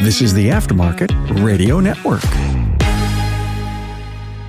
This is the Aftermarket Radio Network.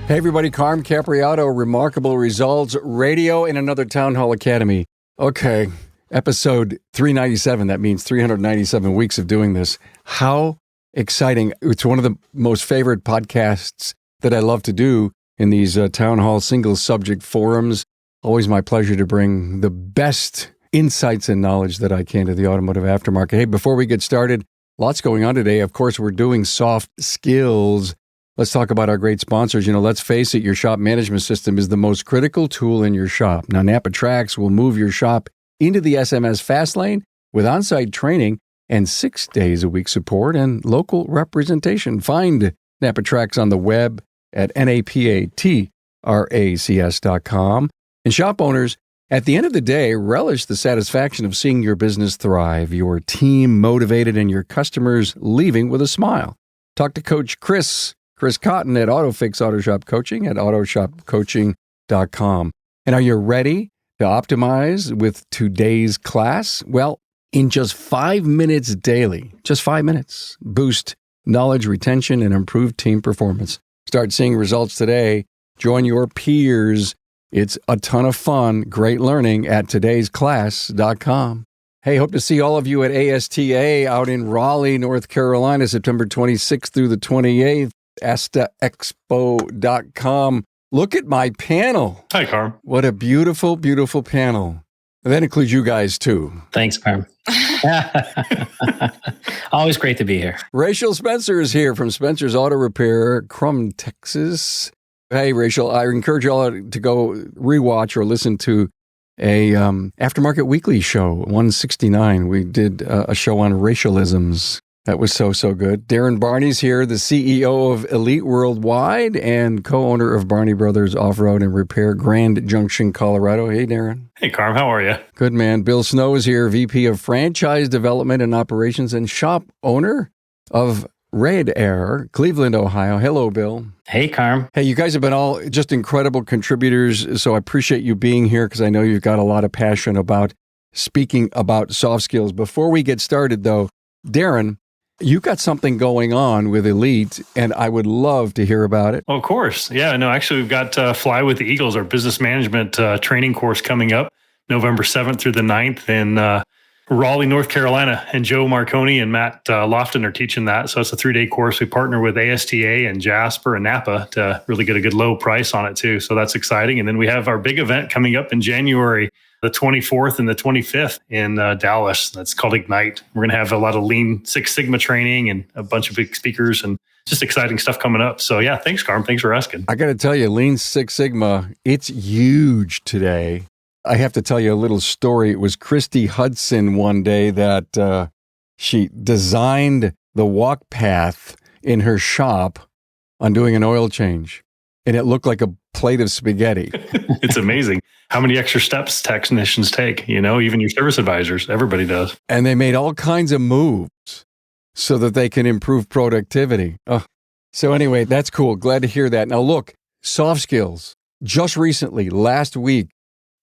Hey everybody, Carm Capriotto, Remarkable Results Radio in another Town Hall Academy. Okay, episode 397, that means 397 weeks of doing this. How exciting. It's one of the most favorite podcasts that I love to do in these Town Hall single subject forums. Always my pleasure to bring the best insights and knowledge that I can to the automotive aftermarket. Hey, before we get started, lots going on today. Of course, we're doing soft skills. Let's talk about our great sponsors. Let's face it, your shop management system is the most critical tool in your shop. Now, Napa Trax will move your shop into the SMS fast lane with on-site training and 6 days a week support and local representation. Find Napa Trax on the web at napatracs.com. And shop owners, at the end of the day, relish the satisfaction of seeing your business thrive, your team motivated, and your customers leaving with a smile. Talk to Coach Chris Cotton at AutoFix Auto Shop Coaching at autoshopcoaching.com. And are you ready to optimize with today's class? Well, in just 5 minutes daily, just 5 minutes, boost knowledge retention and improve team performance. Start seeing results today. Join your peers. It's a ton of fun, great learning at todaysclass.com. Hey, hope to see all of you at ASTA out in Raleigh, North Carolina, September 26th through the 28th, astaexpo.com. Look at my panel. Hi, Carm. What a beautiful, beautiful panel. And that includes you guys, too. Thanks, Carm. Always great to be here. Rachel Spencer is here from Spencer's Auto Repair, Crum, Texas. Hey, Rachel, I encourage you all to go rewatch or listen to a Aftermarket Weekly show, 169. We did a show on racialisms. That was so good. Darrin Barney's here, the CEO of Elite Worldwide and co-owner of Barney Brothers Off-Road and Repair, Grand Junction, Colorado. Hey, Darrin. Hey, Carm. How are you? Good, man. Bill Snow is here, VP of Franchise Development and Operations and shop owner of Red Air, Cleveland, Ohio. Hello, Bill. Hey, Carm. Hey, you guys have been all just incredible contributors, so I appreciate you being here because I know you've got a lot of passion about speaking about soft skills. Before we get started, though, Darrin, you've got something going on with Elite, and I would love to hear about it. Oh, of course. Yeah, no, actually, we've got Fly with the Eagles, our business management training course coming up November 7th through the 9th in Raleigh, North Carolina, and Joe Marconi and Matt Lofton are teaching that. So it's a 3-day course. We partner with ASTA and Jasper and Napa to really get a good low price on it too. So that's exciting. And then we have our big event coming up in January, the 24th and the 25th in Dallas. That's called Ignite. We're going to have a lot of Lean Six Sigma training and a bunch of big speakers and just exciting stuff coming up. So yeah, thanks, Carm. Thanks for asking. I got to tell you, Lean Six Sigma, it's huge today. I have to tell you a little story. It was Christy Hudson one day that she designed the walk path in her shop on doing an oil change, and it looked like a plate of spaghetti. It's amazing how many extra steps technicians take, even your service advisors, everybody does. And they made all kinds of moves so that they can improve productivity. So anyway, that's cool. Glad to hear that. Now look, soft skills. Just recently, last week,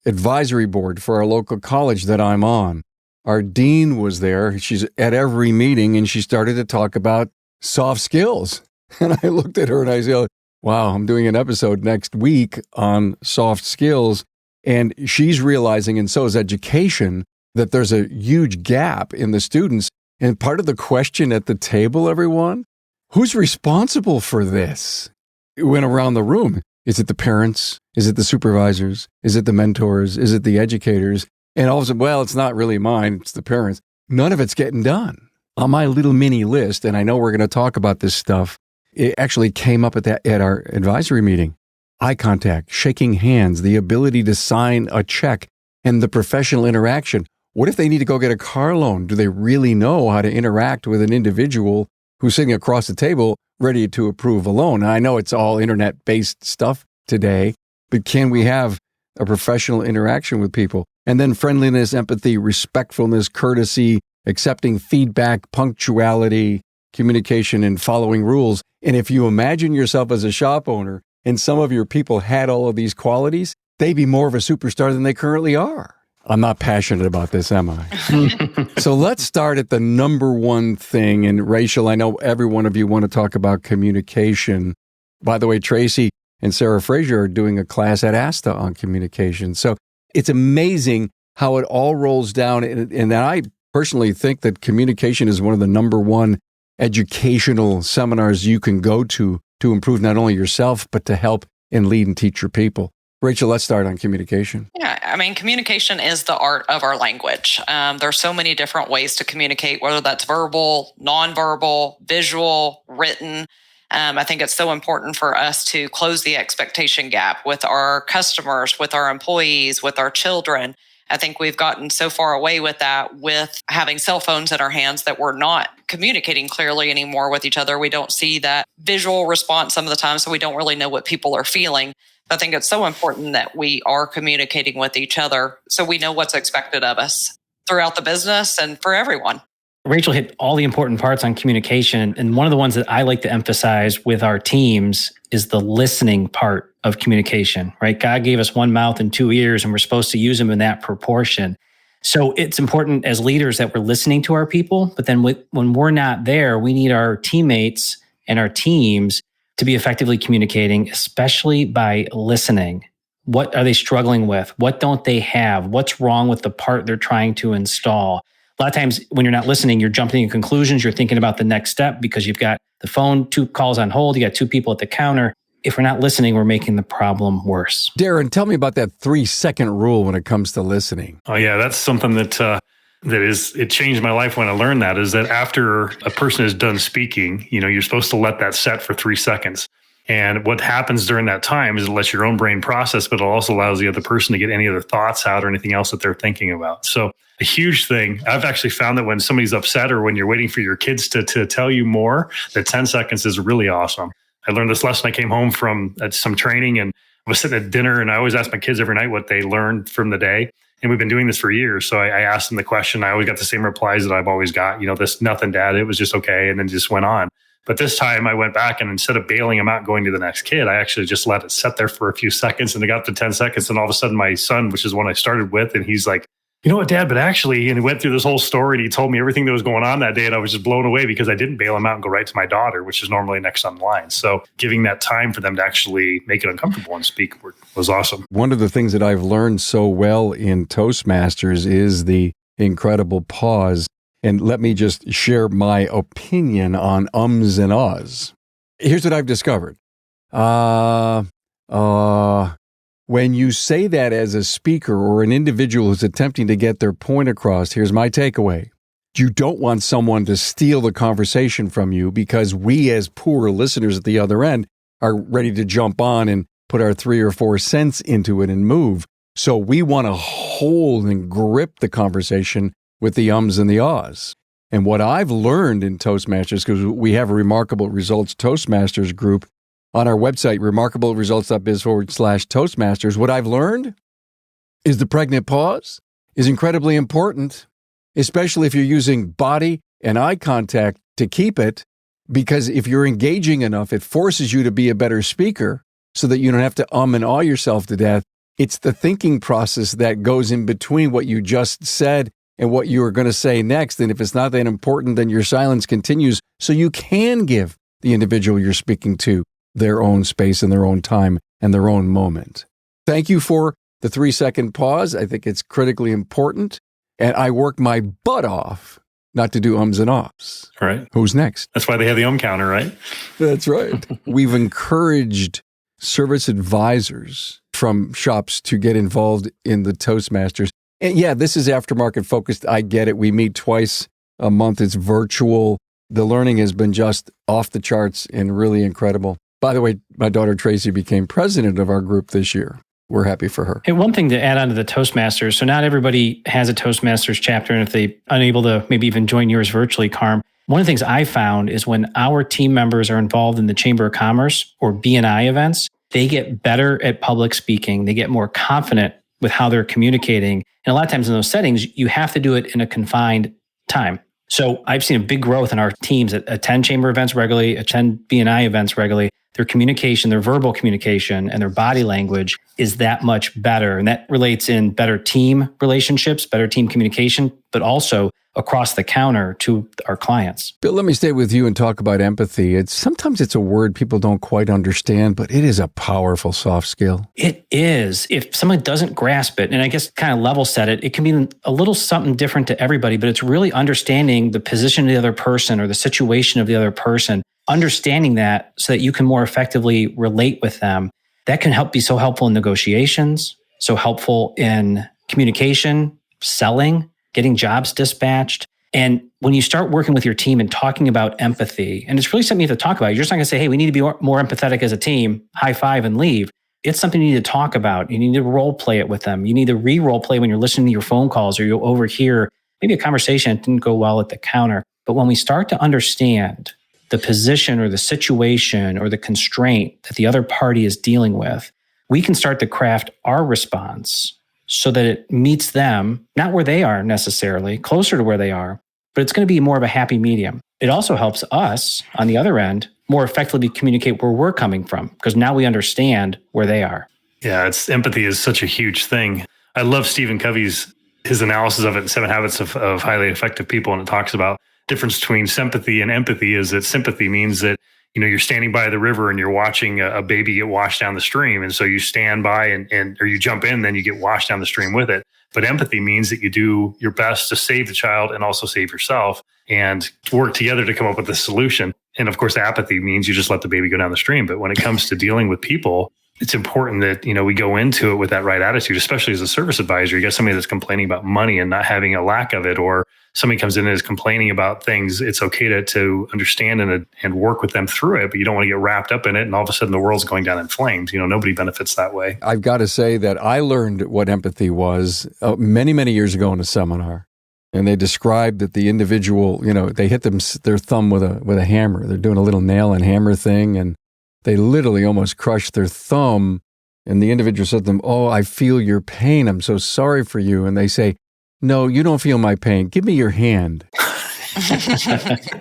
advisory board for our local college that I'm on. Our dean was there. She's at every meeting, and she started to talk about soft skills. And I looked at her and I said, wow, I'm doing an episode next week on soft skills. And she's realizing, and so is education, that there's a huge gap in the students. And part of the question at the table, everyone, who's responsible for this? It went around the room. Is it the parents? Is it the supervisors? Is it the mentors? Is it the educators? And all of a sudden, well, it's not really mine, it's the parents. None of it's getting done. On my little mini list, and I know we're going to talk about this stuff, it actually came up at our advisory meeting. Eye contact, shaking hands, the ability to sign a check, and the professional interaction. What if they need to go get a car loan? Do they really know how to interact with an individual who's sitting across the table ready to approve a loan? And I know it's all internet-based stuff today, but can we have a professional interaction with people? And then friendliness, empathy, respectfulness, courtesy, accepting feedback, punctuality, communication, and following rules. And if you imagine yourself as a shop owner and some of your people had all of these qualities, they'd be more of a superstar than they currently are. I'm not passionate about this, am I? So let's start at the number one thing. And Rachel, I know every one of you want to talk about communication. By the way, Tracy and Sarah Fraser are doing a class at ASTA on communication. So it's amazing how it all rolls down. And I personally think that communication is one of the number one educational seminars you can go to improve not only yourself, but to help and lead and teach your people. Rachel, let's start on communication. Yeah, I mean, communication is the art of our language. There's so many different ways to communicate, whether that's verbal, nonverbal, visual, written. I think it's so important for us to close the expectation gap with our customers, with our employees, with our children. I think we've gotten so far away with that, with having cell phones in our hands, that we're not communicating clearly anymore with each other. We don't see that visual response some of the time, so we don't really know what people are feeling. I think it's so important that we are communicating with each other so we know what's expected of us throughout the business and for everyone. Rachel hit all the important parts on communication. And one of the ones that I like to emphasize with our teams is the listening part of communication, right? God gave us one mouth and two ears, and we're supposed to use them in that proportion. So it's important as leaders that we're listening to our people. But then when we're not there, we need our teammates and our teams to be effectively communicating, especially by listening. What are they struggling with? What don't they have? What's wrong with the part they're trying to install? A lot of times when you're not listening, you're jumping to conclusions. You're thinking about the next step because you've got the phone, 2 calls on hold. You got 2 people at the counter. If we're not listening, we're making the problem worse. Darrin, tell me about that 3-second rule when it comes to listening. Oh yeah, that's something that it changed my life when I learned that, is that after a person is done speaking, you're supposed to let that set for 3 seconds. And what happens during that time is it lets your own brain process, but it also allows the other person to get any other thoughts out or anything else that they're thinking about. So a huge thing, I've actually found that when somebody's upset or when you're waiting for your kids to tell you more, that 10 seconds is really awesome. I learned this lesson. I came home from some training and I was sitting at dinner, and I always ask my kids every night what they learned from the day. And we've been doing this for years. So I asked them the question. I always got the same replies that I've always got. This nothing, Dad. It was just okay. And then just went on. But this time I went back, and instead of bailing them out and going to the next kid, I actually just let it sit there for a few seconds, and it got to 10 seconds. And all of a sudden my son, which is one I started with, and he's like, you know what, Dad, but actually, and he went through this whole story and he told me everything that was going on that day. And I was just blown away because I didn't bail him out and go right to my daughter, which is normally next on the line. So giving that time for them to actually make it uncomfortable and speak was awesome. One of the things that I've learned so well in Toastmasters is the incredible pause. And let me just share my opinion on ums and ahs. Here's what I've discovered. When you say that as a speaker or an individual who's attempting to get their point across, here's my takeaway. You don't want someone to steal the conversation from you, because we as poor listeners at the other end are ready to jump on and put our 3 or 4 cents into it and move. So we want to hold and grip the conversation with the ums and the ahs. And what I've learned in Toastmasters, because we have a Remarkable Results Toastmasters group on our website, remarkableresults.biz/Toastmasters, what I've learned is the pregnant pause is incredibly important, especially if you're using body and eye contact to keep it, because if you're engaging enough, it forces you to be a better speaker so that you don't have to and ah yourself to death. It's the thinking process that goes in between what you just said and what you are going to say next. And if it's not that important, then your silence continues so you can give the individual you're speaking to their own space and their own time and their own moment. Thank you for the 3-second pause. I think it's critically important. And I work my butt off not to do ums and ahs. Right. Who's next? That's why they have the counter, right? That's right. We've encouraged service advisors from shops to get involved in the Toastmasters. And yeah, this is aftermarket focused. I get it. We meet twice a month. It's virtual. The learning has been just off the charts and really incredible. By the way, my daughter Tracy became president of our group this year. We're happy for her. Hey, one thing to add on to the Toastmasters. So not everybody has a Toastmasters chapter, and if they're unable to maybe even join yours virtually, Carm, one of the things I found is when our team members are involved in the Chamber of Commerce or B&I events, they get better at public speaking. They get more confident with how they're communicating. And a lot of times in those settings, you have to do it in a confined time. So I've seen a big growth in our teams that attend chamber events regularly, attend B&I events regularly. their communication, their verbal communication, and their body language is that much better. And that relates in better team relationships, better team communication, but also across the counter to our clients. Bill, let me stay with you and talk about empathy. Sometimes it's a word people don't quite understand, but it is a powerful soft skill. It is. If someone doesn't grasp it, and I guess kind of level set it, it can be a little something different to everybody, but it's really understanding the position of the other person or the situation of the other person, understanding that so that you can more effectively relate with them. That can be so helpful in negotiations, so helpful in communication, selling, getting jobs dispatched. And when you start working with your team and talking about empathy, and it's really something you have to talk about. You're just not going to say, hey, we need to be more empathetic as a team, high five and leave. It's something you need to talk about. You need to role play it with them. You need to re-role play when you're listening to your phone calls, or you'll overhear maybe a conversation that didn't go well at the counter. But when we start to understand the position or the situation or the constraint that the other party is dealing with, we can start to craft our response so that it meets them, not where they are necessarily, closer to where they are, but it's going to be more of a happy medium. It also helps us on the other end more effectively communicate where we're coming from, because now we understand where they are. Yeah, empathy is such a huge thing. I love Stephen Covey's his analysis of it, 7 Habits of Highly Effective People, and it talks about difference between sympathy and empathy is that sympathy means that you're standing by the river and you're watching a baby get washed down the stream. And so you stand by or you jump in, then you get washed down the stream with it. But empathy means that you do your best to save the child and also save yourself and work together to come up with a solution. And of course, apathy means you just let the baby go down the stream. But when it comes to dealing with people, it's important that, we go into it with that right attitude, especially as a service advisor. You got somebody that's complaining about money and not having a lack of it, or somebody comes in and is complaining about things. It's okay to understand and work with them through it, but you don't want to get wrapped up in it. And all of a sudden the world's going down in flames. Nobody benefits that way. I've got to say that I learned what empathy was many, many years ago in a seminar. And they described that the individual, they hit their thumb with a hammer. They're doing a little nail and hammer thing, and they literally almost crushed their thumb. And the individual said to them, "Oh, I feel your pain. I'm so sorry for you." And they say, "No, you don't feel my pain. Give me your hand."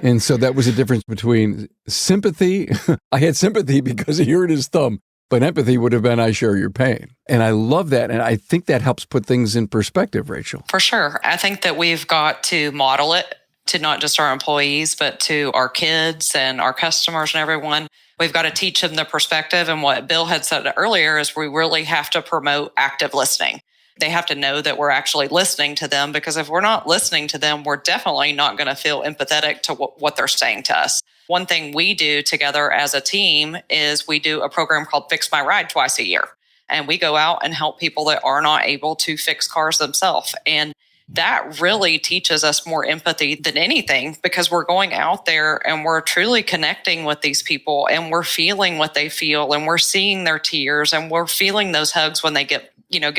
And so that was the difference between sympathy. I had sympathy because he hurt his thumb, but empathy would have been, I share your pain. And I love that. And I think that helps put things in perspective, Rachel. For sure. I think that we've got to model it to not just our employees, but to our kids and our customers and everyone. We've got to teach them the perspective. And what Bill had said earlier is we really have to promote active listening. They have to know that we're actually listening to them, because if we're not listening to them, we're definitely not going to feel empathetic to what they're saying to us. One thing we do together as a team is we do a program called Fix My Ride twice a year. And we go out and help people that are not able to fix cars themselves. And that really teaches us more empathy than anything, because we're going out there and we're truly connecting with these people, and we're feeling what they feel, and we're seeing their tears, and we're feeling those hugs when they give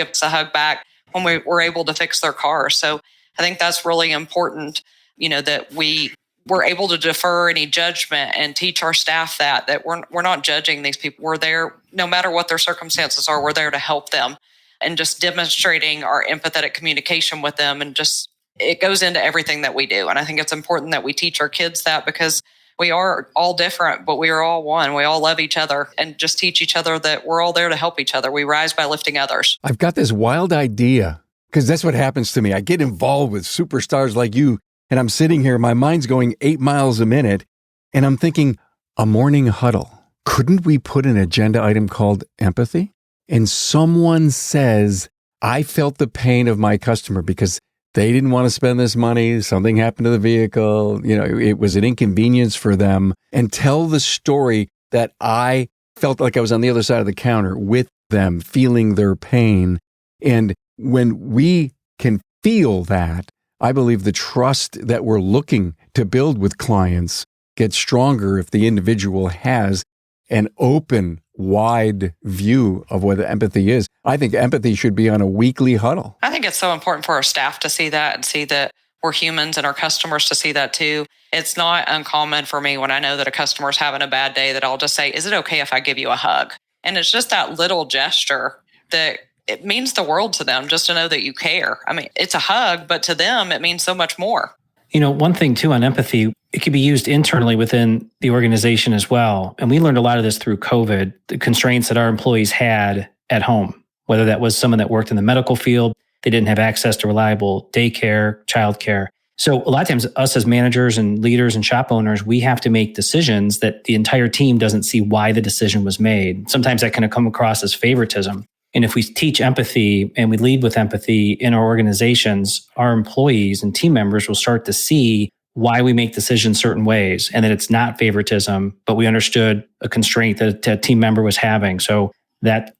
us a hug back when we're able to fix their car. So I think that's really important, that we're able to defer any judgment and teach our staff that we're not judging these people. We're there, no matter what their circumstances are, we're there to help them, and just demonstrating our empathetic communication with them. And just, it goes into everything that we do. And I think it's important that we teach our kids that, because we are all different, but we are all one. We all love each other, and just teach each other that we're all there to help each other. We rise by lifting others. I've got this wild idea, because that's what happens to me. I get involved with superstars like you, and I'm sitting here, my mind's going 8 miles a minute, and I'm thinking, a morning huddle. Couldn't we put an agenda item called empathy? And someone says, I felt the pain of my customer because they didn't want to spend this money. Something happened to the vehicle. It was an inconvenience for them. And tell the story that I felt like I was on the other side of the counter with them, feeling their pain. And when we can feel that, I believe the trust that we're looking to build with clients gets stronger if the individual has an open, wide view of what empathy is. I think empathy should be on a weekly huddle. I think it's so important for our staff to see that, and see that we're humans, and our customers to see that too. It's not uncommon for me when I know that a customer's having a bad day that I'll just say, is it okay if I give you a hug? And it's just that little gesture that it means the world to them, just to know that you care. I mean, it's a hug, but to them, it means so much more. One thing too on empathy, it can be used internally within the organization as well. And we learned a lot of this through COVID, the constraints that our employees had at home, whether that was someone that worked in the medical field, they didn't have access to reliable daycare, childcare. So a lot of times us as managers and leaders and shop owners, we have to make decisions that the entire team doesn't see why the decision was made. Sometimes that can come across as favoritism. And if we teach empathy and we lead with empathy in our organizations, our employees and team members will start to see why we make decisions certain ways and that it's not favoritism, but we understood a constraint that a team member was having. So that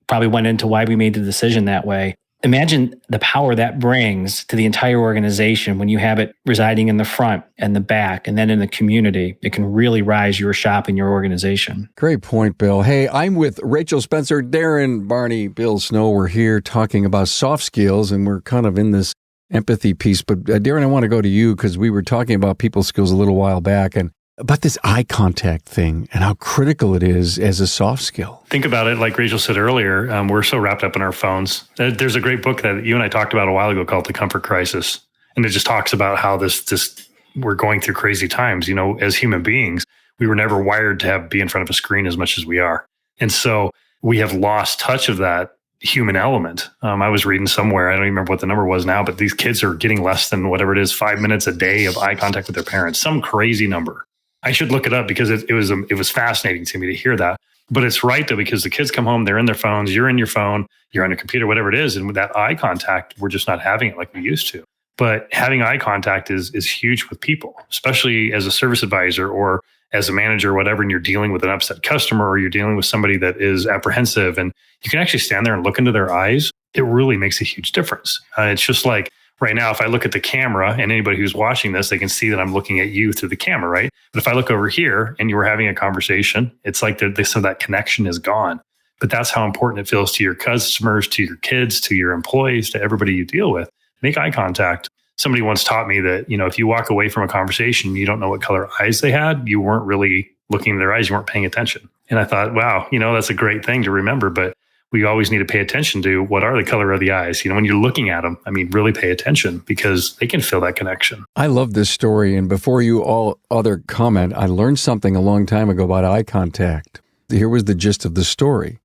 probably went into why we made the decision that way. Imagine the power that brings to the entire organization when you have it residing in the front and the back and then in the community. It can really rise your shop and your organization. Great point, Bill. Hey, I'm with Rachel, Spencer, Darrin, Barney, Bill Snow. We're here talking about soft skills, and we're kind of in this empathy piece. But Darrin, I want to go to you because we were talking about people skills a little while back and about this eye contact thing and how critical it is as a soft skill. Think about it, like Rachel said earlier, we're so wrapped up in our phones. There's a great book that you and I talked about a while ago called The Comfort Crisis. And it just talks about how this we're going through crazy times. As human beings, we were never wired to be in front of a screen as much as we are. And so we have lost touch of that human element. I was reading somewhere, I don't even remember what the number was now, but these kids are getting less than whatever it is, 5 minutes a day of eye contact with their parents, some crazy number. I should look it up because it was fascinating to me to hear that. But it's right though, because the kids come home, they're in their phones, you're in your phone, you're on your computer, whatever it is. And with that eye contact, we're just not having it like we used to. But having eye contact is huge with people, especially as a service advisor or as a manager or whatever, and you're dealing with an upset customer or you're dealing with somebody that is apprehensive and you can actually stand there and look into their eyes. It really makes a huge difference. It's just like right now, if I look at the camera and anybody who's watching this, they can see that I'm looking at you through the camera, right? But if I look over here and you were having a conversation, it's like so that connection is gone. But that's how important it feels to your customers, to your kids, to your employees, to everybody you deal with. Make eye contact. Somebody once taught me that, if you walk away from a conversation, you don't know what color eyes they had, you weren't really looking in their eyes, you weren't paying attention. And I thought, wow, that's a great thing to remember, but we always need to pay attention to what are the color of the eyes. When you're looking at them, really pay attention because they can feel that connection. I love this story. And before you all other comment, I learned something a long time ago about eye contact. Here was the gist of the story.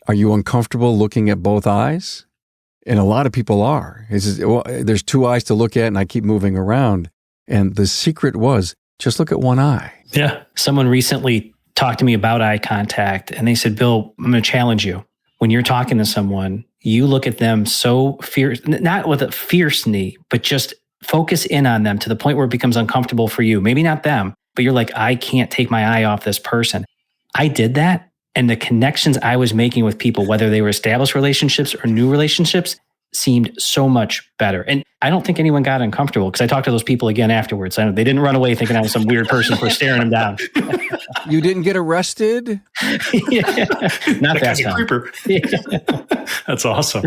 Are you uncomfortable looking at both eyes? And a lot of people are. There's two eyes to look at and I keep moving around. And the secret was just look at one eye. Yeah. Someone recently talked to me about eye contact and they said, Bill, I'm going to challenge you. When you're talking to someone, you look at them so fierce, not with a fierceness, but just focus in on them to the point where it becomes uncomfortable for you. Maybe not them, but you're like, I can't take my eye off this person. I did that. And the connections I was making with people, whether they were established relationships or new relationships, seemed so much better. And I don't think anyone got uncomfortable because I talked to those people again afterwards. They didn't run away thinking I was some weird person for staring them down. You didn't get arrested? Yeah. Not that time. Creeper. That's awesome.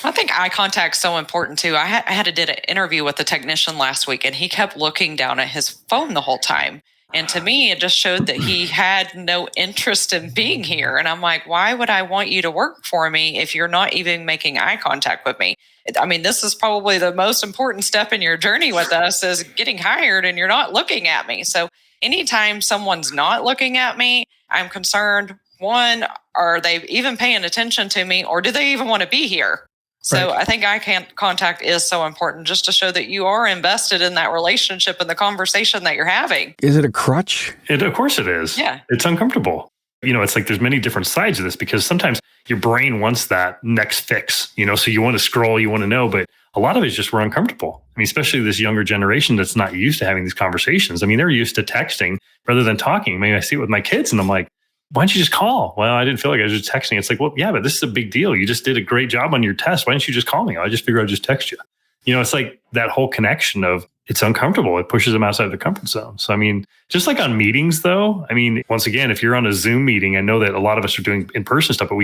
I think eye contact's so important too. I did an interview with a technician last week and he kept looking down at his phone the whole time. And to me, it just showed that he had no interest in being here. And I'm like, why would I want you to work for me if you're not even making eye contact with me? This is probably the most important step in your journey with us is getting hired and you're not looking at me. So anytime someone's not looking at me, I'm concerned, one, are they even paying attention to me or do they even want to be here? So right. I think eye contact is so important just to show that you are invested in that relationship and the conversation that you're having. Is it a crutch? Of course it is. Yeah. It's uncomfortable. It's like there's many different sides of this because sometimes your brain wants that next fix, so you want to scroll, you want to know, but a lot of it is just we're uncomfortable. Especially this younger generation that's not used to having these conversations. They're used to texting rather than talking. I see it with my kids and I'm like, why don't you just call? Well, I didn't feel like I was just texting. It's like, well, yeah, but this is a big deal. You just did a great job on your test. Why didn't you just call me? I just figured I'd just text you. It's like that whole connection of it's uncomfortable. It pushes them outside of the comfort zone. So, just like on meetings though, once again, if you're on a Zoom meeting, I know that a lot of us are doing in-person stuff, but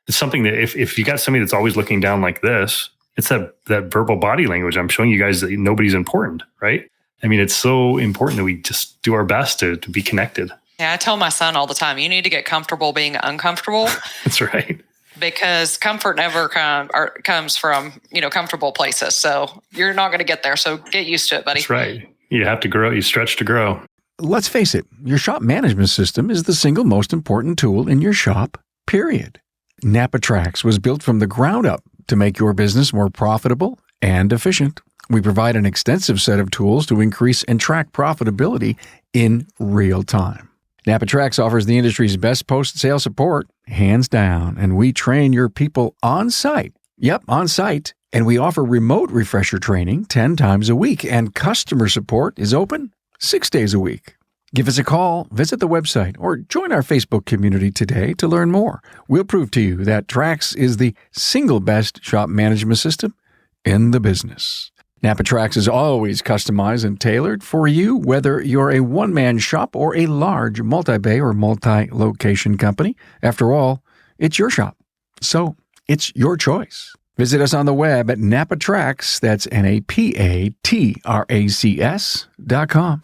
it's something that if you got somebody that's always looking down like this, it's that verbal body language. I'm showing you guys that nobody's important, right? It's so important that we just do our best to be connected. Yeah, I tell my son all the time, you need to get comfortable being uncomfortable. That's right. because comfort never comes from, comfortable places. So you're not going to get there. So get used to it, buddy. That's right. You have to grow. You stretch to grow. Let's face it, your shop management system is the single most important tool in your shop, period. NAPAtrax was built from the ground up to make your business more profitable and efficient. We provide an extensive set of tools to increase and track profitability in real time. NAPAtrax offers the industry's best post-sale support, hands down, and we train your people on site. Yep, on site. And we offer remote refresher training 10 times a week, and customer support is open 6 days a week. Give us a call, visit the website, or join our Facebook community today to learn more. We'll prove to you that Trax is the single best shop management system in the business. NAPAtrax is always customized and tailored for you, whether you're a one-man shop or a large multi-bay or multi-location company. After all, it's your shop, so it's your choice. Visit us on the web at NAPAtrax, that's NAPATRACS.com.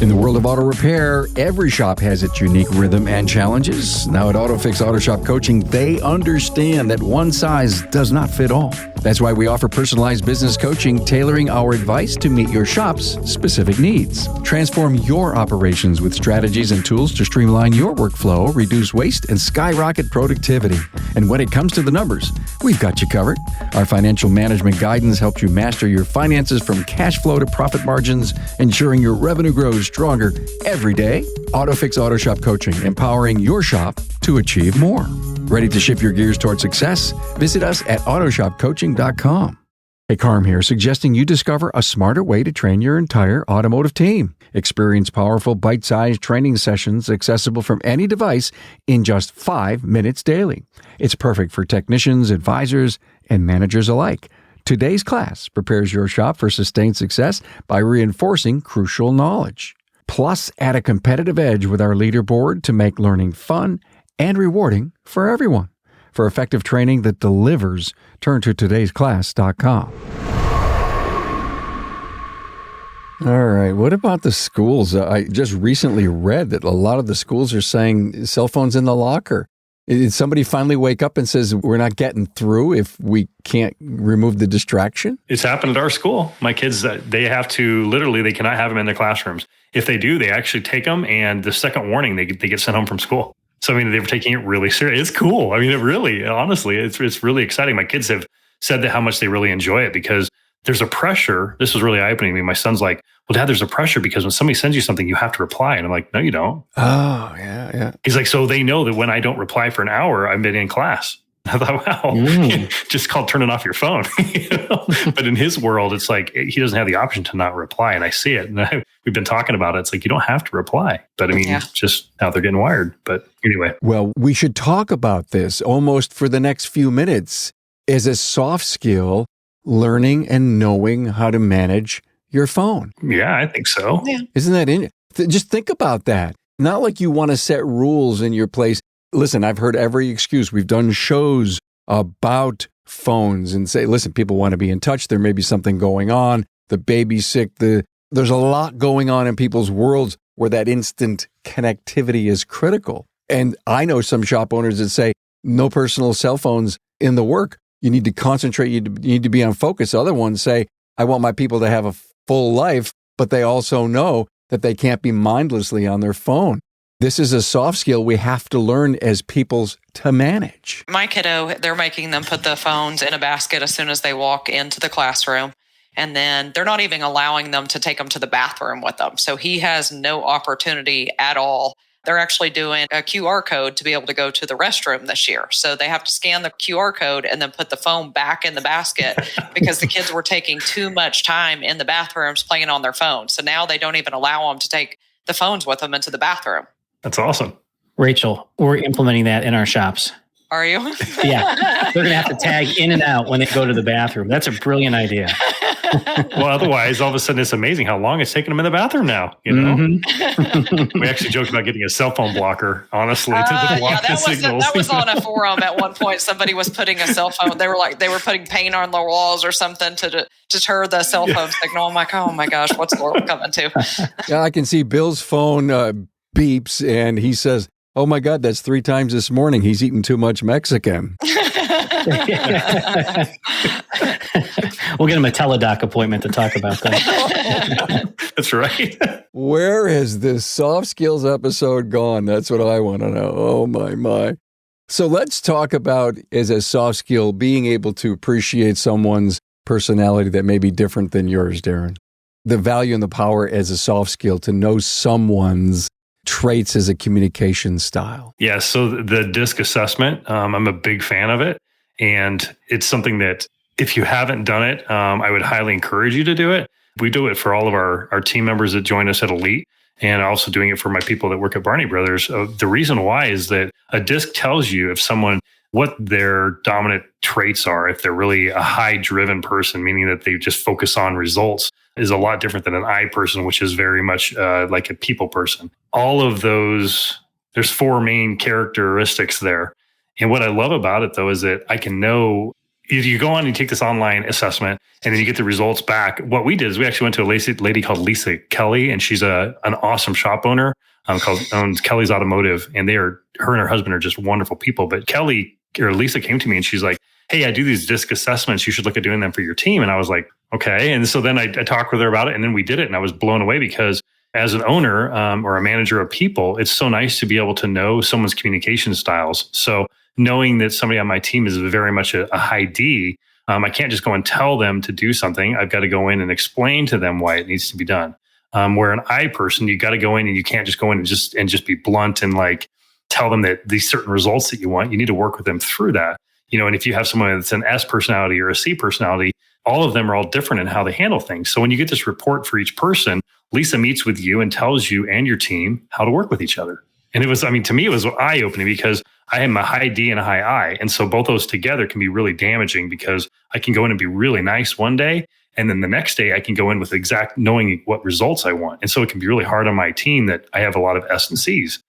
In the world of auto repair, every shop has its unique rhythm and challenges. Now at AutoFix Auto Shop Coaching, they understand that one size does not fit all. That's why we offer personalized business coaching, tailoring our advice to meet your shop's specific needs. Transform your operations with strategies and tools to streamline your workflow, reduce waste, and skyrocket productivity. And when it comes to the numbers, we've got you covered. Our financial management guidance helps you master your finances from cash flow to profit margins, ensuring your revenue grows stronger every day. AutoFix Auto Shop Coaching, empowering your shop to achieve more. Ready to shift your gears toward success? Visit us at autoshopcoaching.com. Hey, Carm here, suggesting you discover a smarter way to train your entire automotive team. Experience powerful, bite-sized training sessions accessible from any device in just 5 minutes daily. It's perfect for technicians, advisors, and managers alike. Today's class prepares your shop for sustained success by reinforcing crucial knowledge. Plus, add a competitive edge with our leaderboard to make learning fun and rewarding for everyone. For effective training that delivers, turn to todaysclass.com. All right. What about the schools? I just recently read that a lot of the schools are saying cell phones in the locker. Did somebody finally wake up and says, we're not getting through if we can't remove the distraction? It's happened at our school. My kids, they have to, literally, they cannot have them in their classrooms. If they do, they actually take them, and the second warning, they get sent home from school. So, they were taking it really serious. It's cool. It really, honestly, it's really exciting. My kids have said that how much they really enjoy it because there's a pressure. This was really eye-opening to me. My son's like, well, Dad, there's a pressure because when somebody sends you something, you have to reply. And I'm like, no, you don't. Oh, yeah. He's like, so they know that when I don't reply for an hour, I've been in class. I thought, wow, just called turning off your phone. But in his world, it's like he doesn't have the option to not reply. And I see it. And we've been talking about it. It's like, you don't have to reply. But it's just how they're getting wired. But anyway. Well, we should talk about this almost for the next few minutes as a soft skill, learning and knowing how to manage your phone. Yeah, I think so. Yeah. Isn't that in it? Just think about that. Not like you want to set rules in your place. Listen, I've heard every excuse. We've done shows about phones and say, listen, people want to be in touch. There may be something going on. The baby's sick. There's a lot going on in people's worlds where that instant connectivity is critical. And I know some shop owners that say, no personal cell phones in the work. You need to concentrate. You need to be on focus. Other ones say, I want my people to have a full life, but they also know that they can't be mindlessly on their phone. This is a soft skill we have to learn as peoples to manage. My kiddo, they're making them put the phones in a basket as soon as they walk into the classroom. And then they're not even allowing them to take them to the bathroom with them. So he has no opportunity at all. They're actually doing a QR code to be able to go to the restroom this year. So they have to scan the QR code and then put the phone back in the basket because the kids were taking too much time in the bathrooms playing on their phones. So now they don't even allow them to take the phones with them into the bathroom. That's awesome. Rachel, we're implementing that in our shops. Are you? Yeah. They're going to have to tag in and out when they go to the bathroom. That's a brilliant idea. Well, otherwise, all of a sudden, it's amazing how long it's taking them in the bathroom now. We actually joked about getting a cell phone blocker, honestly, to block the signals. That was on a forum at one point. Somebody was putting a cell phone. They were putting paint on the walls or something to deter the cell phone signal. I'm like, oh my gosh, what's the world coming to? Yeah, I can see Bill's phone beeps and he says, Oh my God, that's 3 times this morning. He's eaten too much Mexican. We'll get him a teledoc appointment to talk about that. That's right. Where has this soft skills episode gone? That's what I want to know. Oh my. So let's talk about, as a soft skill, being able to appreciate someone's personality that may be different than yours, Darrin. The value and the power as a soft skill to know someone's traits as a communication style. Yeah, so the DISC assessment, I'm a big fan of it. And it's something that if you haven't done it, I would highly encourage you to do it. We do it for all of our team members that join us at Elite, and also doing it for my people that work at Barney Brothers. The reason why is that a DISC tells you if someone, what their dominant traits are. If they're really a high-driven person, meaning that they just focus on results, is a lot different than an I person, which is very much like a people person. All of those, there's 4 main characteristics there. And what I love about it, though, is that I can know, if you go on and you take this online assessment and then you get the results back. What we did is we actually went to a lady called Lisa Kelly, and she's an awesome shop owner owns Kelly's Automotive, and her and her husband are just wonderful people. But Lisa came to me and she's like, hey, I do these DISC assessments. You should look at doing them for your team. And I was like, okay. And so then I talked with her about it, and then we did it, and I was blown away because as an owner or a manager of people, it's so nice to be able to know someone's communication styles. So knowing that somebody on my team is very much a high D, I can't just go and tell them to do something. I've got to go in and explain to them why it needs to be done. Where an I person, you got to go in and you can't just go in and just be blunt and like tell them that these certain results that you want. You need to work with them through that. And if you have someone that's an S personality or a C personality, all of them are all different in how they handle things. So when you get this report for each person, Lisa meets with you and tells you and your team how to work with each other. And to me, it was eye-opening because I am a high D and a high I. And so both those together can be really damaging because I can go in and be really nice one day, and then the next day I can go in with exact knowing what results I want. And so it can be really hard on my team that I have a lot of S and Cs,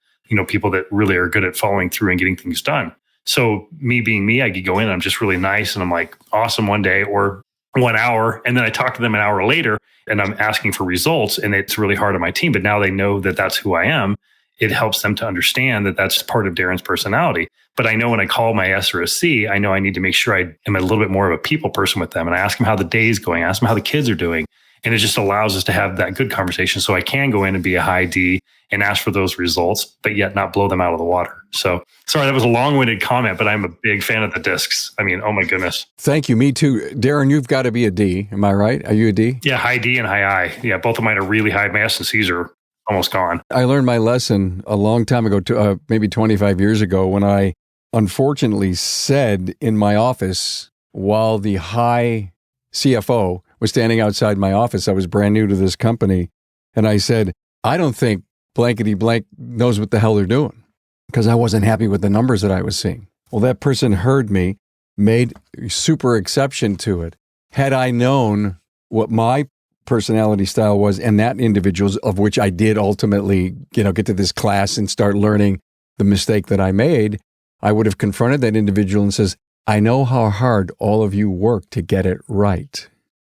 people that really are good at following through and getting things done. So me being me, I could go in and I'm just really nice and I'm like awesome one day or 1 hour. And then I talk to them an hour later and I'm asking for results, and it's really hard on my team. But now they know that that's who I am. It helps them to understand that that's part of Darrin's personality. But I know when I call my S or a C, I know I need to make sure I am a little bit more of a people person with them. And I ask them how the day is going. I ask them how the kids are doing. And it just allows us to have that good conversation. So I can go in and be a high D and ask for those results, but yet not blow them out of the water. So sorry, that was a long-winded comment, but I'm a big fan of the DISCs. I mean, oh my goodness. Thank you. Me too. Darrin, you've got to be a D. Am I right? Are you a D? Yeah, high D and high I. Yeah, both of mine are really high. My S and Cs are almost gone. I learned my lesson a long time ago, maybe 25 years ago, when I unfortunately said in my office, while the high CFO was standing outside my office, I was brand new to this company, and I said, I don't think blankety blank knows what the hell they're doing, because I wasn't happy with the numbers that I was seeing. Well, that person heard me, made super exception to it. Had I known what my personality style was and that individual's, of which I did ultimately, get to this class and start learning the mistake that I made, I would have confronted that individual and says, I know how hard all of you work to get it right.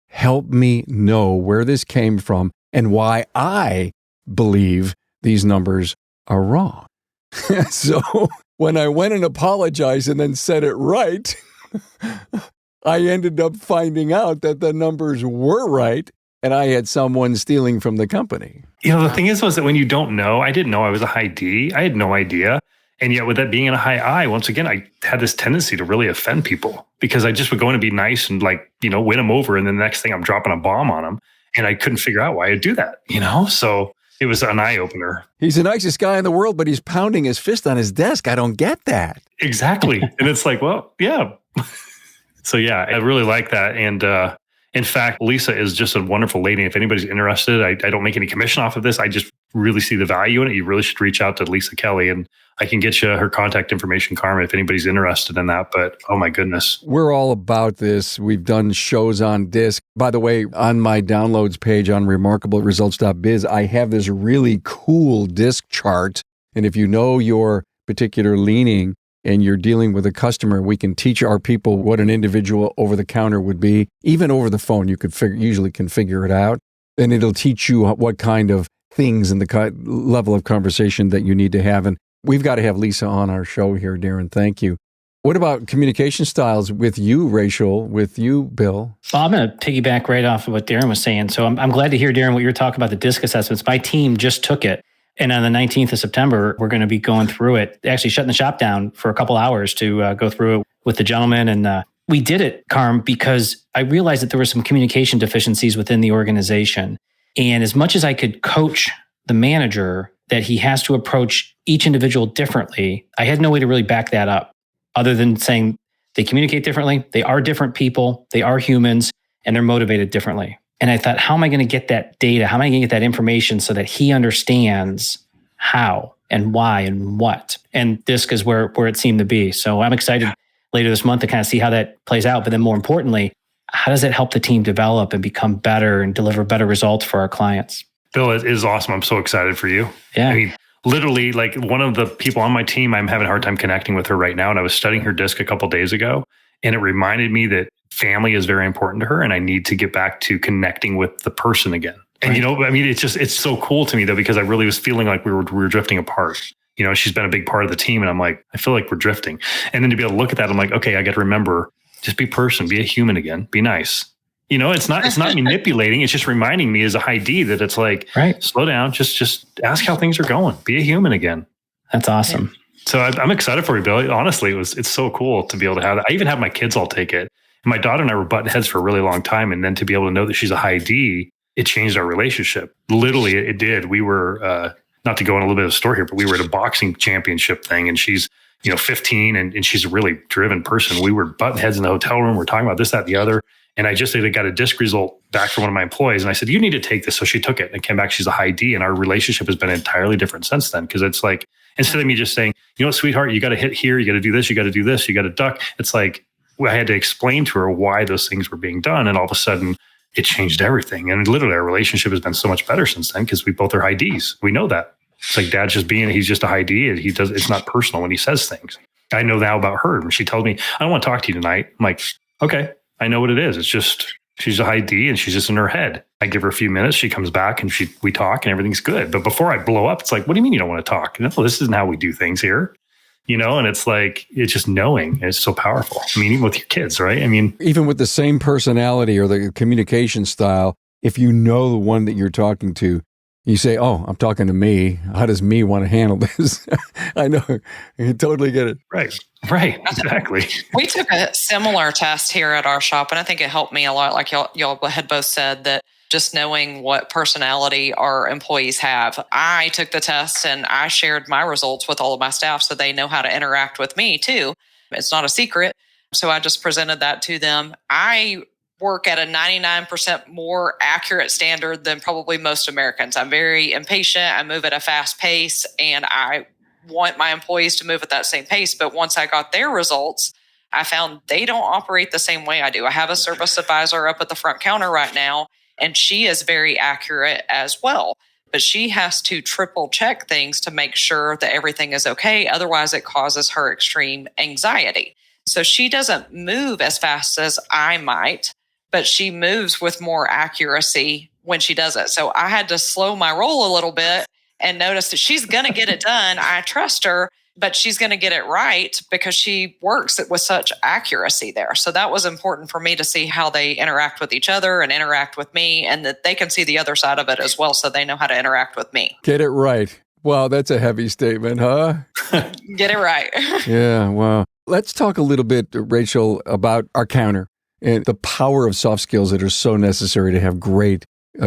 Help me know where this came from and why I believe these numbers are wrong. So when I went and apologized and then said it right, I ended up finding out that the numbers were right and I had someone stealing from the company. The thing was that when you don't know, I didn't know I was a high D. I had no idea. And yet with that being in a high I, once again, I had this tendency to really offend people because I just would go in and be nice and win them over. And then the next thing I'm dropping a bomb on them. And I couldn't figure out why I'd do that, So it was an eye opener. He's the nicest guy in the world, but he's pounding his fist on his desk. I don't get that. Exactly. And it's like, well, yeah. So yeah, I really like that. And in fact, Lisa is just a wonderful lady. If anybody's interested, I don't make any commission off of this. I just really see the value in it. You really should reach out to Lisa Kelly, and I can get you her contact information, Carm, if anybody's interested in that. But oh my goodness. We're all about this. We've done shows on DISC. By the way, on my downloads page on remarkableresults.biz, I have this really cool DISC chart. And if you know your particular leaning and you're dealing with a customer, we can teach our people what an individual over the counter would be. Even over the phone, you could usually can figure it out. And it'll teach you what kind of things and the level of conversation that you need to have. And We've got to have Lisa on our show here, Darrin. Thank you. What about communication styles with you, Rachel, with you, Bill? Well, I'm going to piggyback right off of what Darrin was saying. So I'm glad to hear, Darrin, what you're talking about, the DISC assessments. My team just took it. And on the 19th of September, we're going to be going through it, actually shutting the shop down for a couple hours to go through it with the gentleman. And we did it, Carm, because I realized that there were some communication deficiencies within the organization. And as much as I could coach the manager that he has to approach each individual differently, I had no way to really back that up other than saying they communicate differently, they are different people, they are humans, and they're motivated differently. And I thought, how am I going to get that data? How am I going to get that information so that he understands how and why and what? And DISC is where it seemed to be. So I'm excited later this month to kind of see how that plays out. But then more importantly, how does it help the team develop and become better and deliver better results for our clients? Bill, it is awesome. I'm so excited for you. Yeah. I mean, literally, like one of the people on my team, I'm having a hard time connecting with her right now. And I was studying her DISC a couple of days ago, and it reminded me that family is very important to her, and I need to get back to connecting with the person again. And, I mean, it's so cool to me, though, because I really was feeling like we were drifting apart. She's been a big part of the team, and I'm like, I feel like we're drifting. And then to be able to look at that, I'm like, okay, I got to remember, just be person, be a human again, be nice. It's not manipulating. It's just reminding me as a high D that it's like, slow down, just ask how things are going, be a human again. That's awesome. So I'm excited for you, Bill. Honestly, it's so cool to be able to have that. I even have my kids all take it. And my daughter and I were butting heads for a really long time. And then to be able to know that she's a high D, it changed our relationship. Literally, it did. We were, not to go on a little bit of a story here, but we were at a boxing championship thing, and she's, 15 and she's a really driven person. We were butting heads in the hotel room. We're talking about this, that, and the other. And I just got a DISC result back from one of my employees. And I said, you need to take this. So she took it and it came back. She's a high D. And our relationship has been entirely different since then. Because it's like, instead of me just saying, sweetheart, you got to hit here, you got to do this, you got to do this, you got to duck. It's like, I had to explain to her why those things were being done. And all of a sudden, it changed everything. And literally, our relationship has been so much better since then because we both are high Ds. We know that. It's like dad's he's just a high D. And it's not personal when he says things. I know now about her. When she tells me, I don't want to talk to you tonight. I'm like, okay, I know what it is. It's just, she's a high D and she's just in her head. I give her a few minutes. She comes back and we talk and everything's good. But before I blow up, it's like, what do you mean you don't want to talk? No, this isn't how we do things here. And it's like, it's just knowing. It's so powerful. I mean, even with your kids, right? I mean, even with the same personality or the communication style, if you know the one that you're talking to, you say, oh, I'm talking to me. How does me want to handle this? I know. You totally get it. Right, exactly. We took a similar test here at our shop, and I think it helped me a lot. Like y'all had both said, that just knowing what personality our employees have. I took the test and I shared my results with all of my staff so they know how to interact with me too. It's not a secret. So I just presented that to them. I work at a 99% more accurate standard than probably most Americans. I'm very impatient. I move at a fast pace, and I want my employees to move at that same pace. But once I got their results, I found they don't operate the same way I do. I have a service advisor up at the front counter right now, and she is very accurate as well. But she has to triple check things to make sure that everything is okay. Otherwise, it causes her extreme anxiety. So she doesn't move as fast as I might, but she moves with more accuracy when she does it. So I had to slow my roll a little bit and notice that she's going to get it done. I trust her, but she's going to get it right because she works with such accuracy there. So that was important for me to see how they interact with each other and interact with me, and that they can see the other side of it as well, so they know how to interact with me. Get it right. Wow, that's a heavy statement, huh? Get it right. Yeah, wow. Let's talk a little bit, Rachel, about our counter and the power of soft skills that are so necessary to have great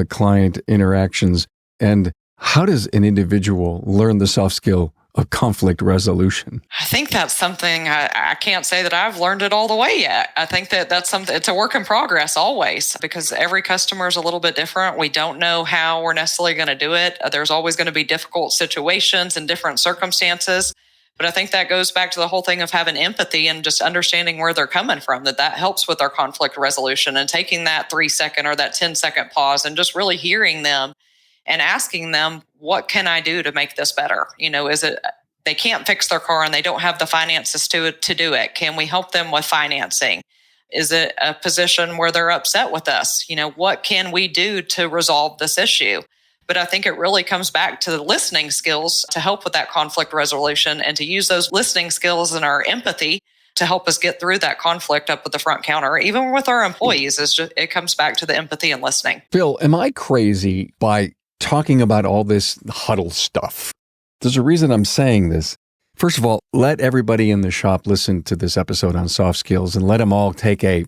client interactions. And how does an individual learn the soft skill of conflict resolution? I think that's something I can't say that I've learned it all the way yet. I think that's something, it's a work in progress always, because every customer is a little bit different. We don't know how we're necessarily going to do it. There's always going to be difficult situations and different circumstances. But I think that goes back to the whole thing of having empathy and just understanding where they're coming from, that helps with our conflict resolution, and taking that 3-second or that 10-second pause and just really hearing them and asking them, what can I do to make this better? Is it they can't fix their car and they don't have the finances to do it? Can we help them with financing? Is it a position where they're upset with us? What can we do to resolve this issue? But I think it really comes back to the listening skills to help with that conflict resolution and to use those listening skills and our empathy to help us get through that conflict up at the front counter, even with our employees. It comes back to the empathy and listening. Phil, am I crazy by talking about all this huddle stuff? There's a reason I'm saying this. First of all, let everybody in the shop listen to this episode on soft skills and let them all take a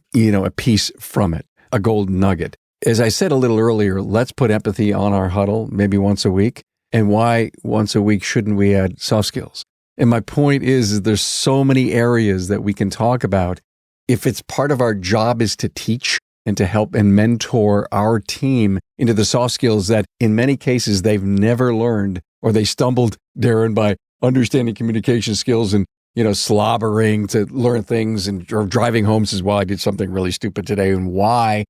piece from it, a gold nugget. As I said a little earlier, let's put empathy on our huddle maybe once a week. And why once a week shouldn't we add soft skills? And my point is there's so many areas that we can talk about. If it's part of our job is to teach and to help and mentor our team into the soft skills that in many cases they've never learned, or they stumbled, Darrin, by understanding communication skills and, slobbering to learn things or driving home says, well, I did something really stupid today. And why?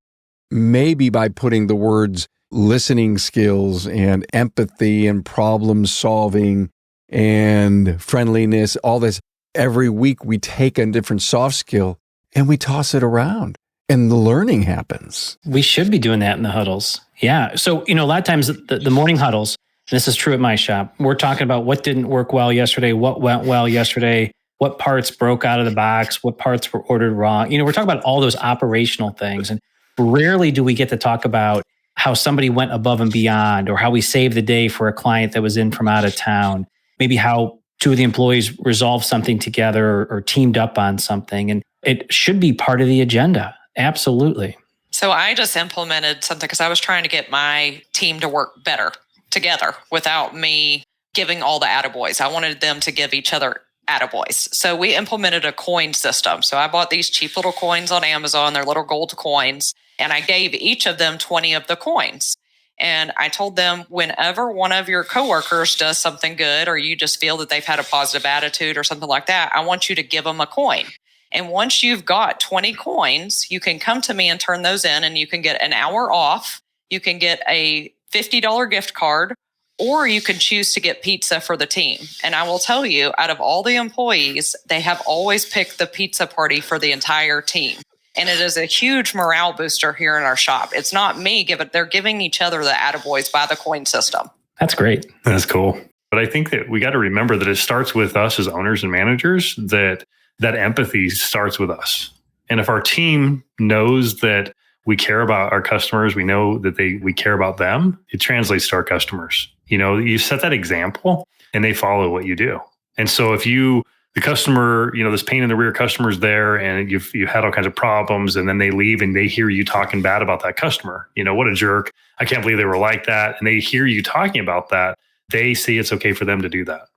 Maybe by putting the words listening skills and empathy and problem solving and friendliness, all this, every week we take a different soft skill and we toss it around and the learning happens. We should be doing that in the huddles. Yeah. So, a lot of times the morning huddles, and this is true at my shop, we're talking about what didn't work well yesterday, what went well yesterday, what parts broke out of the box, what parts were ordered wrong. We're talking about all those operational things. And rarely do we get to talk about how somebody went above and beyond, or how we saved the day for a client that was in from out of town. Maybe how two of the employees resolved something together or teamed up on something. And it should be part of the agenda. Absolutely. So I just implemented something because I was trying to get my team to work better together without me giving all the attaboys. I wanted them to give each other attaboys. So we implemented a coin system. So I bought these cheap little coins on Amazon. They're little gold coins. And I gave each of them 20 of the coins. And I told them, whenever one of your coworkers does something good, or you just feel that they've had a positive attitude or something like that, I want you to give them a coin. And once you've got 20 coins, you can come to me and turn those in, and you can get an hour off. You can get a $50 gift card, or you can choose to get pizza for the team. And I will tell you, out of all the employees, they have always picked the pizza party for the entire team. And it is a huge morale booster here in our shop. It's not me they're giving each other the attaboys by the coin system. That's great. That's cool. But I think that we got to remember that it starts with us as owners and managers, that empathy starts with us. And if our team knows that we care about our customers, we know that we care about them, it translates to our customers. You set that example and they follow what you do. And so if the customer, this pain in the rear customer's there and you've had all kinds of problems, and then they leave and they hear you talking bad about that customer. What a jerk. I can't believe they were like that. And they hear you talking about that. They see it's okay for them to do that.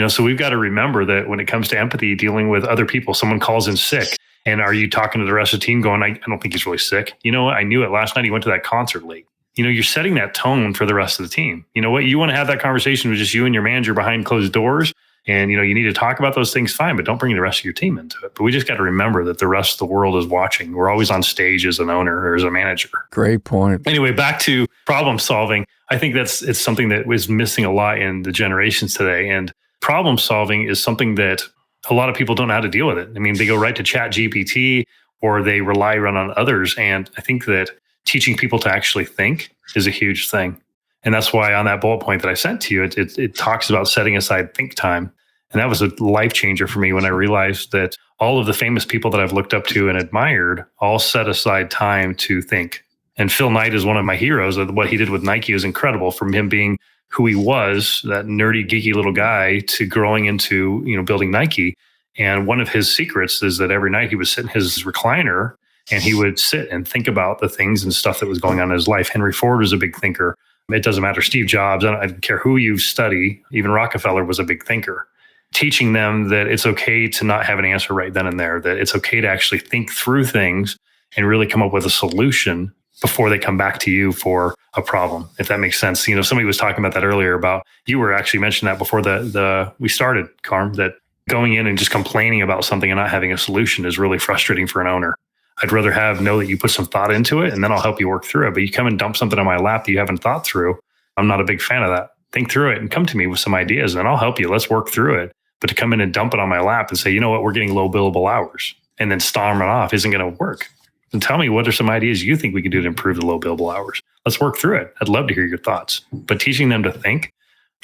So we've got to remember that when it comes to empathy, dealing with other people, someone calls in sick, and are you talking to the rest of the team going, I don't think he's really sick. You know what? I knew it last night. He went to that concert late. You're setting that tone for the rest of the team. You know what? You want to have that conversation with just you and your manager behind closed doors. And, you need to talk about those things, fine, but don't bring the rest of your team into it. But we just got to remember that the rest of the world is watching. We're always on stage as an owner or as a manager. Great point. Anyway, back to problem solving. I think it's something that was missing a lot in the generations today. And problem solving is something that a lot of people don't know how to deal with it. I mean, they go right to ChatGPT or they rely on others. And I think that teaching people to actually think is a huge thing. And that's why on that bullet point that I sent to you, it talks about setting aside think time. And that was a life changer for me when I realized that all of the famous people that I've looked up to and admired all set aside time to think. And Phil Knight is one of my heroes. What he did with Nike is incredible, from him being who he was, that nerdy, geeky little guy, to growing into, building Nike. And one of his secrets is that every night he would sit in his recliner and he would sit and think about the things and stuff that was going on in his life. Henry Ford was a big thinker. It doesn't matter. Steve Jobs, I don't care who you study, even Rockefeller was a big thinker. Teaching them that it's okay to not have an answer right then and there, that it's okay to actually think through things and really come up with a solution before they come back to you for a problem, if that makes sense. Somebody was talking about that earlier about, you were actually mentioning that before we started, Carm, that going in and just complaining about something and not having a solution is really frustrating for an owner. I'd rather know that you put some thought into it and then I'll help you work through it. But you come and dump something on my lap that you haven't thought through. I'm not a big fan of that. Think through it and come to me with some ideas and I'll help you. Let's work through it. But to come in and dump it on my lap and say, you know what, we're getting low billable hours, and then storm it off isn't going to work. And tell me, what are some ideas you think we can do to improve the low billable hours? Let's work through it. I'd love to hear your thoughts. But teaching them to think,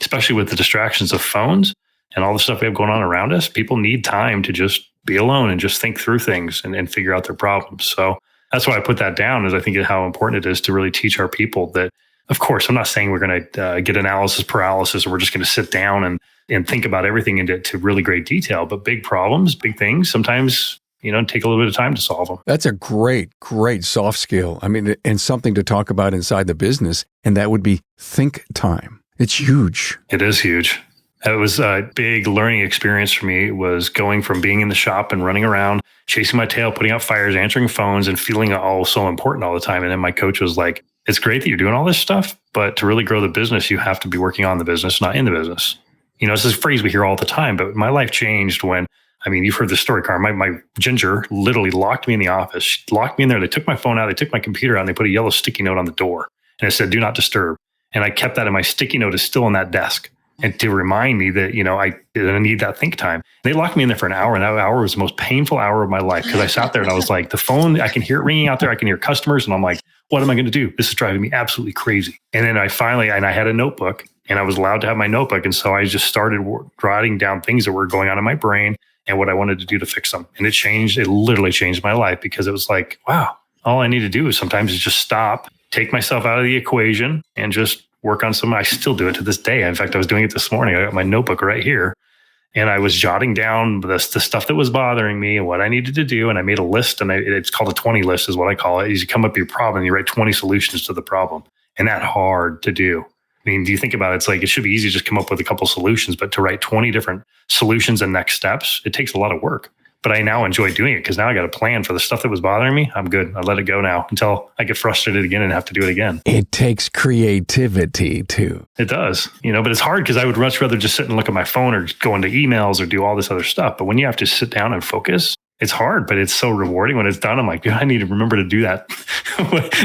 especially with the distractions of phones and all the stuff we have going on around us, people need time to just be alone and just think through things and figure out their problems. So that's why I put that down, is I think how important it is to really teach our people that, of course, I'm not saying we're going to get analysis paralysis, or we're just going to sit down and think about everything into really great detail. But big problems, big things, sometimes, take a little bit of time to solve them. That's a great soft skill. I mean, and something to talk about inside the business, and that would be think time. It's huge. It is huge. It was a big learning experience for me, was going from being in the shop and running around, chasing my tail, putting out fires, answering phones, and feeling all so important all the time. And then my coach was like, it's great that you're doing all this stuff, but to really grow the business, you have to be working on the business, not in the business. It's this phrase we hear all the time, but my life changed when, you've heard the story, Carm. My ginger literally locked me in the office. She locked me in there. They took my phone out. They took my computer out, and they put a yellow sticky note on the door. And it said, do not disturb. And I kept that, and my sticky note is still on that desk. And to remind me that, I need that think time. They locked me in there for an hour, and that hour was the most painful hour of my life, because I sat there and I was like, the phone, I can hear it ringing out there. I can hear customers. And I'm like, what am I going to do? This is driving me absolutely crazy. And then I had a notebook, and I was allowed to have my notebook. And so I just started writing down things that were going on in my brain and what I wanted to do to fix them. And it literally changed my life, because it was like, wow, all I need to do is sometimes just stop, take myself out of the equation, and just work on some. I still do it to this day. In fact, I was doing it this morning. I got my notebook right here, and I was jotting down the stuff that was bothering me and what I needed to do. And I made a list, and it's called a 20 list is what I call it. You come up with your problem, and you write 20 solutions to the problem. And that's hard to do. Do you think about it? It's like, it should be easy to just come up with a couple solutions, but to write 20 different solutions and next steps, it takes a lot of work. But I now enjoy doing it, because now I got a plan for the stuff that was bothering me. I'm good. I let it go now until I get frustrated again and have to do it again. It takes creativity too. It does, but it's hard, because I would much rather just sit and look at my phone or go into emails or do all this other stuff. But when you have to sit down and focus, it's hard, but it's so rewarding when it's done. I'm like, I need to remember to do that.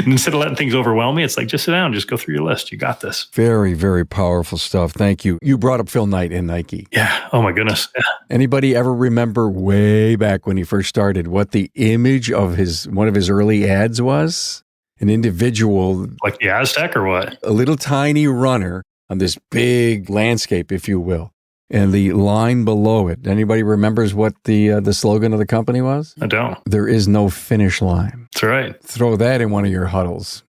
Instead of letting things overwhelm me, it's like, just sit down, just go through your list. You got this. Very, very powerful stuff. Thank you. You brought up Phil Knight and Nike. Yeah. Oh my goodness. Yeah. Anybody ever remember way back when he first started what the image of one of his early ads was? An individual. Like the Aztec or what? A little tiny runner on this big landscape, if you will. And the line below it, anybody remembers what the slogan of the company was? I don't. There is no finish line. That's right. Throw that in one of your huddles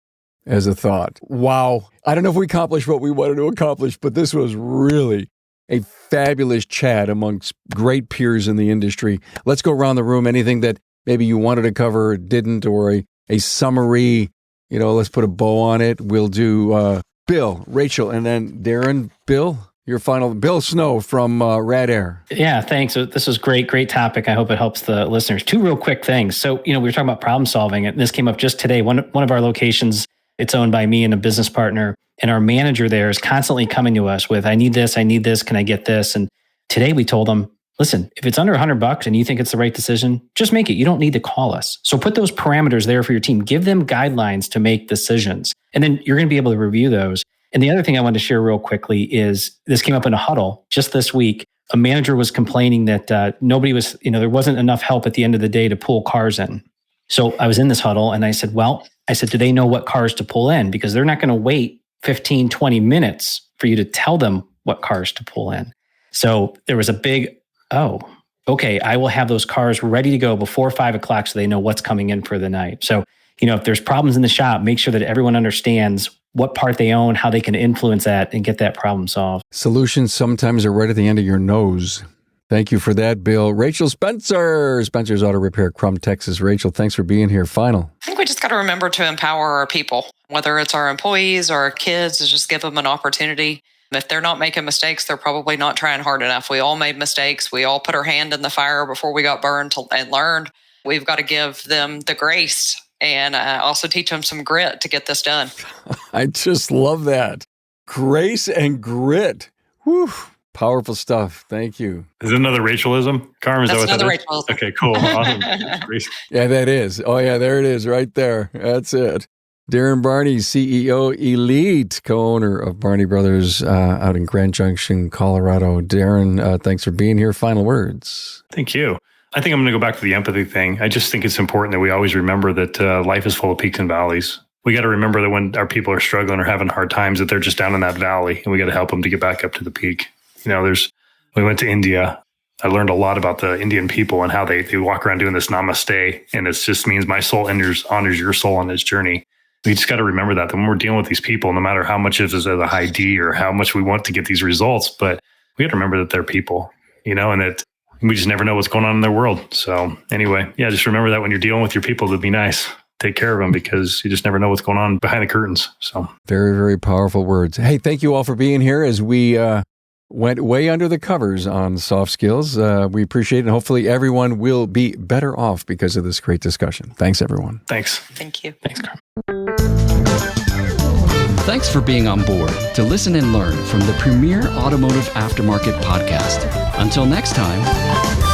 as a thought. Wow. I don't know if we accomplished what we wanted to accomplish, but this was really a fabulous chat amongst great peers in the industry. Let's go around the room. Anything that maybe you wanted to cover or didn't, or a summary, let's put a bow on it. We'll do Bill, Rachel, and then Darrin. Bill? Your final, Bill Snow from Rad Air. Yeah, thanks. This was great topic. I hope it helps the listeners. Two real quick things. So, we were talking about problem solving, and this came up just today. One of our locations, it's owned by me and a business partner, and our manager there is constantly coming to us with, I need this, can I get this? And today we told them, listen, if it's under $100 and you think it's the right decision, just make it. You don't need to call us. So put those parameters there for your team. Give them guidelines to make decisions, and then you're going to be able to review those. And the other thing I wanted to share real quickly is this came up in a huddle just this week. A manager was complaining that nobody was, there wasn't enough help at the end of the day to pull cars in. So I was in this huddle and I said, do they know what cars to pull in? Because they're not going to wait 15, 20 minutes for you to tell them what cars to pull in. So there was a big, okay, I will have those cars ready to go before 5 o'clock so they know what's coming in for the night. So, if there's problems in the shop, make sure that everyone understands what part they own, how they can influence that and get that problem solved. Solutions sometimes are right at the end of your nose. Thank you for that, Bill. Rachel Spencer's Auto Repair, Crum, Texas. Rachel, thanks for being here. Final. I think we just got to remember to empower our people, whether it's our employees or our kids, to just give them an opportunity. If they're not making mistakes, they're probably not trying hard enough. We all made mistakes. We all put our hand in the fire before we got burned and learned. We've got to give them the grace and also teach them some grit to get this done. I just love that. Grace and grit. Whew. Powerful stuff. Thank you. Is it another Rachelism? Carm, is That's that what another that is? Rachelism. Okay, cool. Awesome. Yeah, that is. Oh, yeah, there it is right there. That's it. Darrin Barney, CEO Elite, co-owner of Barney Brothers out in Grand Junction, Colorado. Darrin, thanks for being here. Final words. Thank you. I think I'm going to go back to the empathy thing. I just think it's important that we always remember that life is full of peaks and valleys. we got to remember that when our people are struggling or having hard times, that they're just down in that valley, and we got to help them to get back up to the peak. We went to India. I learned a lot about the Indian people and how they walk around doing this namaste. And it just means my soul honors your soul on its journey. We just got to remember that when we're dealing with these people, no matter how much of it is a high D or how much we want to get these results, but we got to remember that they're people, and that we just never know what's going on in their world. So anyway, just remember that when you're dealing with your people, to be nice. Take care of them, because you just never know what's going on behind the curtains. So very, very powerful words. Hey, thank you all for being here as we went way under the covers on soft skills. We appreciate it. And hopefully everyone will be better off because of this great discussion. Thanks, everyone. Thanks. Thank you. Thanks, Carm. Thanks for being on board to listen and learn from the premier automotive aftermarket podcast. Until next time.